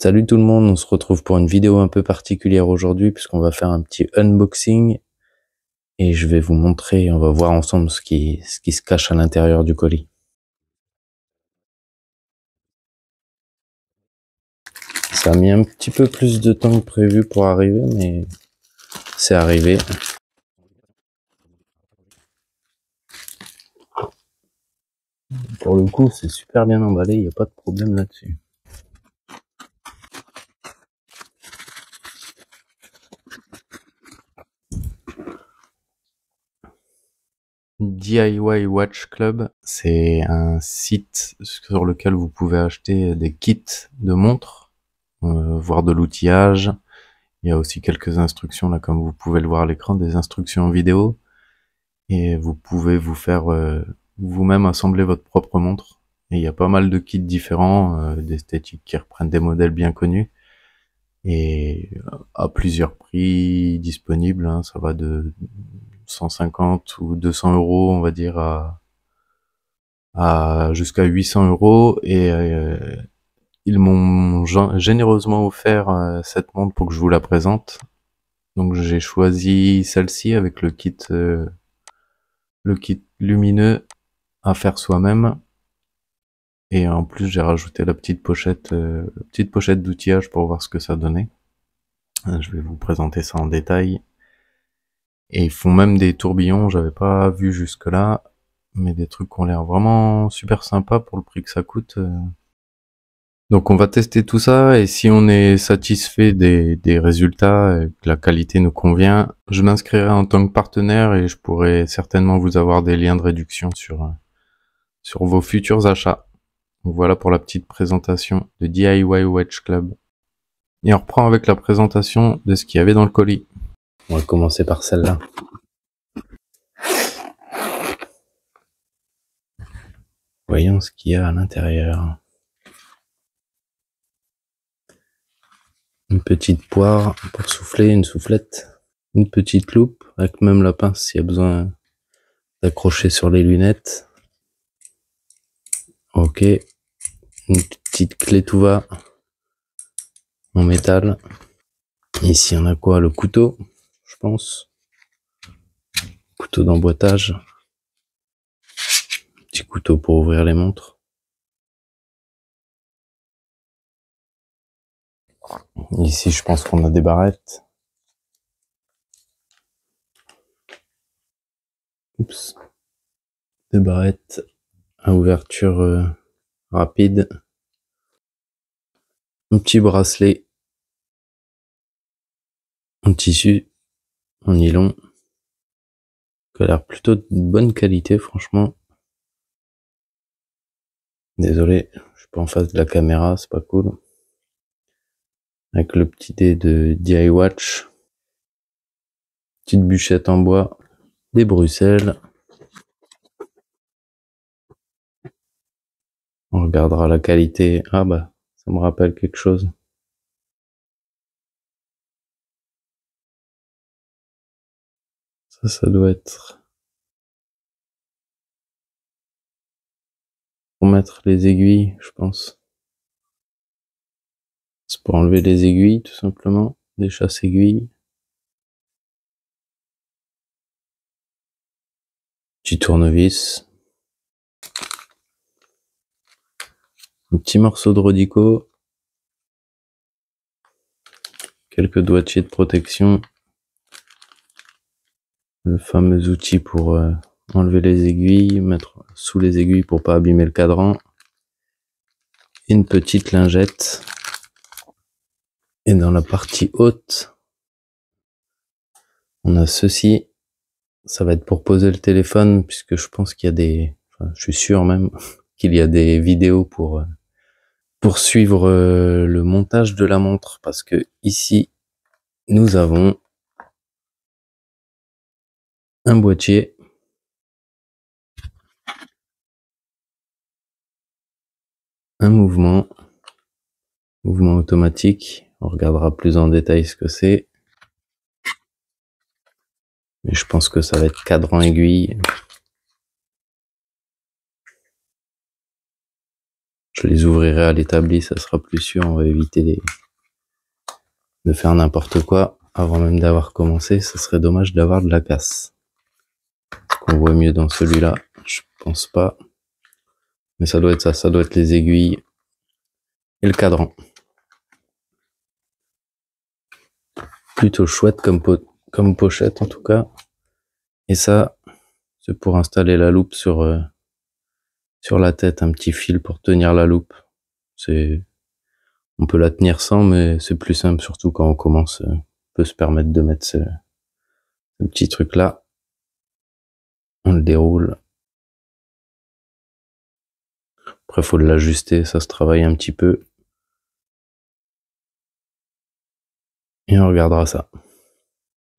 Salut tout le monde, on se retrouve pour une vidéo un peu particulière aujourd'hui puisqu'on va faire un petit unboxing et je vais vous montrer, on va voir ensemble ce qui se cache à l'intérieur du colis. Ça a mis un petit peu plus de temps que prévu pour arriver, mais c'est arrivé. Pour le coup, c'est super bien emballé, il n'y a pas de problème là-dessus. DIY Watch Club, c'est un site sur lequel vous pouvez acheter des kits de montres, voire de l'outillage. Il y a aussi quelques instructions là, comme vous pouvez le voir à l'écran, des instructions vidéo. Et vous pouvez vous faire vous-même assembler votre propre montre. Et il y a pas mal de kits différents, d'esthétiques qui reprennent des modèles bien connus. Et à plusieurs prix disponibles, hein, ça va de 150 ou 200 euros, on va dire, à jusqu'à 800 euros. Et ils m'ont généreusement offert cette montre pour que je vous la présente. Donc j'ai choisi celle-ci avec le kit lumineux à faire soi-même. Et en plus, j'ai rajouté la petite pochette d'outillage pour voir ce que ça donnait. Je vais vous présenter ça en détail. Et ils font même des tourbillons, j'avais pas vu jusque-là, mais des trucs qui ont l'air vraiment super sympas pour le prix que ça coûte. Donc on va tester tout ça, et si on est satisfait des résultats et que la qualité nous convient, je m'inscrirai en tant que partenaire et je pourrai certainement vous avoir des liens de réduction sur vos futurs achats. Donc voilà pour la petite présentation de DIY Watch Club. Et on reprend avec la présentation de ce qu'il y avait dans le colis. On va commencer par celle-là. Voyons ce qu'il y a à l'intérieur. Une petite poire pour souffler, une soufflette. Une petite loupe avec même la pince s'il y a besoin d'accrocher sur les lunettes. Ok. Une petite clé tout va en métal. Ici on a quoi? Le couteau, je pense. Couteau d'emboîtage. Petit couteau pour ouvrir les montres. Ici je pense qu'on a des barrettes. Oups. Des barrettes à ouverture rapide. Un petit bracelet en tissu, en nylon, qui a l'air plutôt de bonne qualité, franchement. Désolé, je suis pas en face de la caméra, c'est pas cool. Avec le petit dé de DIY Watch. Petite bûchette en bois. Des Bruxelles. On regardera la qualité. Ah bah, ça me rappelle quelque chose. Ça doit être pour mettre les aiguilles, je pense. C'est pour enlever les aiguilles, tout simplement. Des chasse-aiguilles. Petit tournevis. Un petit morceau de Rodico. Quelques doigtiers de protection. Le fameux outil pour enlever les aiguilles, mettre sous les aiguilles pour pas abîmer le cadran. Une petite lingette. Et dans la partie haute, on a ceci. Ça va être pour poser le téléphone, puisque je pense qu'il y a des... Enfin, je suis sûr même qu'il y a des vidéos pour suivre le montage de la montre. Parce que ici, nous avons un boîtier. Un mouvement automatique. On regardera plus en détail ce que c'est. Mais je pense que ça va être cadran aiguille. Je les ouvrirai à l'établi, ça sera plus sûr, on va éviter de faire n'importe quoi avant même d'avoir commencé, ça serait dommage d'avoir de la casse. Est-ce qu'on voit mieux dans celui-là? Je pense pas. Mais ça doit être ça doit être les aiguilles et le cadran. Plutôt chouette comme pochette en tout cas. Et ça, c'est pour installer la loupe sur la tête, un petit fil pour tenir la loupe. On peut la tenir sans, mais c'est plus simple, surtout quand on commence. On peut se permettre de mettre ce petit truc là. On le déroule. Après, faut l'ajuster, ça se travaille un petit peu. Et on regardera ça.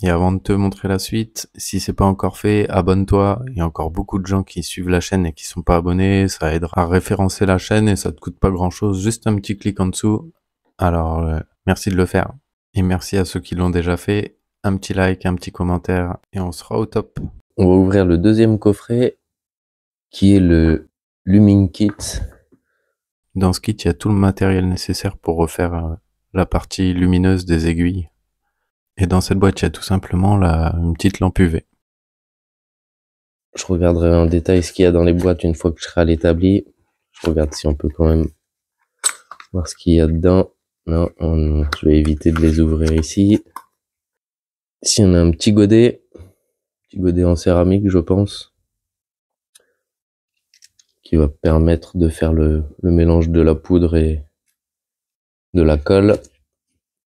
Et avant de te montrer la suite, si c'est pas encore fait, abonne-toi. Il y a encore beaucoup de gens qui suivent la chaîne et qui sont pas abonnés. Ça aidera à référencer la chaîne et ça te coûte pas grand chose. Juste un petit clic en dessous. Alors, merci de le faire. Et merci à ceux qui l'ont déjà fait. Un petit like, un petit commentaire et on sera au top. On va ouvrir le deuxième coffret qui est le Lumin Kit. Dans ce kit, il y a tout le matériel nécessaire pour refaire la partie lumineuse des aiguilles. Et dans cette boîte, il y a tout simplement une petite lampe UV. Je regarderai en détail ce qu'il y a dans les boîtes une fois que je serai à l'établi. Je regarde si on peut quand même voir ce qu'il y a dedans. Non, je vais éviter de les ouvrir ici. Ici, on a un petit godet en céramique, je pense, qui va permettre de faire le mélange de la poudre et de la colle.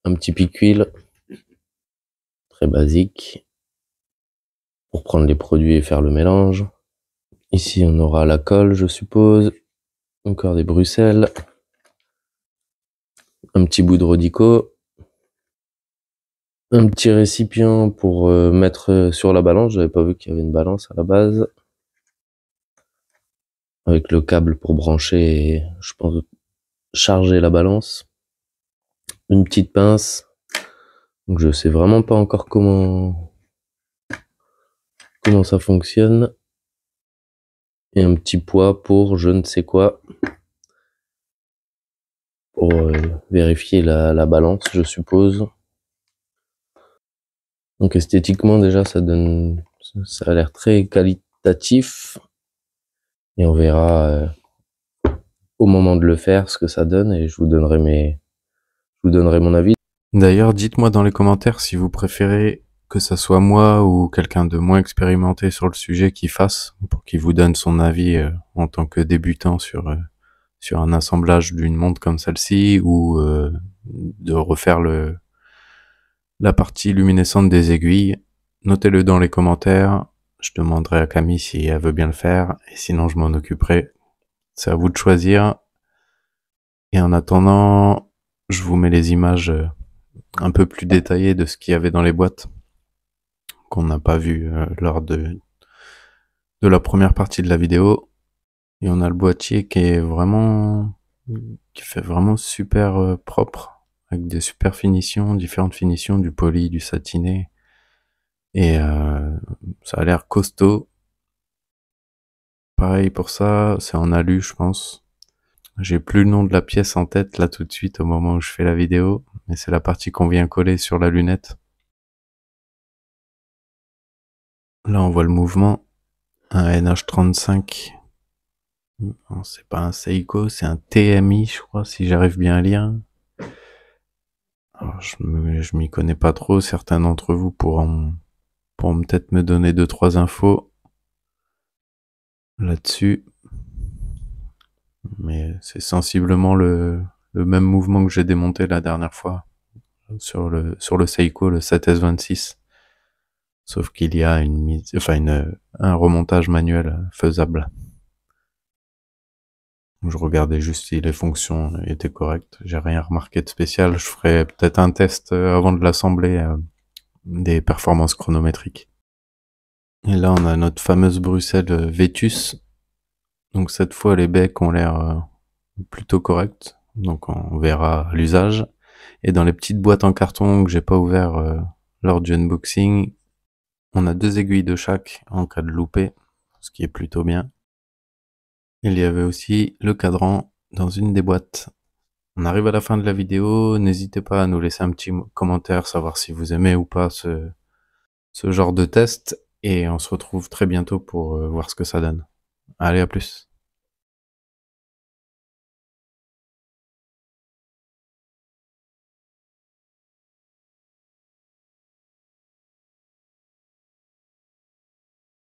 Un petit pic-huile, très basique, pour prendre les produits et faire le mélange. Ici, on aura la colle, je suppose. Encore des Bruxelles. Un petit bout de Rodico. Un petit récipient pour mettre sur la balance. J'avais pas vu qu'il y avait une balance à la base. Avec le câble pour brancher et, je pense, charger la balance. Une petite pince. Donc je sais vraiment pas encore comment ça fonctionne. Et un petit poids pour je ne sais quoi. Pour vérifier la balance, je suppose. Donc esthétiquement déjà ça a l'air très qualitatif. Et on verra au moment de le faire ce que ça donne et je vous donnerai mon avis. D'ailleurs, dites-moi dans les commentaires si vous préférez que ça soit moi ou quelqu'un de moins expérimenté sur le sujet qui fasse, pour qu'il vous donne son avis en tant que débutant sur un assemblage d'une montre comme celle-ci, ou de refaire la partie luminescente des aiguilles. Notez-le dans les commentaires. Je demanderai à Camille si elle veut bien le faire, et sinon je m'en occuperai. C'est à vous de choisir. Et en attendant, je vous mets les images un peu plus détaillées de ce qu'il y avait dans les boîtes, qu'on n'a pas vu lors de la première partie de la vidéo. Et on a le boîtier qui fait vraiment super propre, avec des super finitions, différentes finitions, du poli, du satiné. Et ça a l'air costaud. Pareil pour ça, c'est en alu, je pense. J'ai plus le nom de la pièce en tête là tout de suite au moment où je fais la vidéo, mais c'est la partie qu'on vient coller sur la lunette. Là on voit le mouvement, un NH35. Non, c'est pas un Seiko, c'est un TMI je crois, si j'arrive bien à lire. Alors je m'y connais pas trop, certains d'entre vous pourront peut-être me donner 2-3 infos là-dessus. Mais c'est sensiblement le même mouvement que j'ai démonté la dernière fois sur le Seiko, le 7S26. Sauf qu'il y a un remontage manuel faisable. Je regardais juste si les fonctions étaient correctes. J'ai rien remarqué de spécial. Je ferai peut-être un test avant de l'assembler des performances chronométriques. Et là, on a notre fameuse Bruxelles Vetus. Donc cette fois, les becs ont l'air plutôt corrects. Donc on verra à l'usage. Et dans les petites boîtes en carton que j'ai pas ouvert lors du unboxing, on a 2 aiguilles de chaque en cas de loupé, ce qui est plutôt bien. Il y avait aussi le cadran dans une des boîtes. On arrive à la fin de la vidéo, n'hésitez pas à nous laisser un petit commentaire, savoir si vous aimez ou pas ce genre de test, et on se retrouve très bientôt pour voir ce que ça donne. Allez, à plus.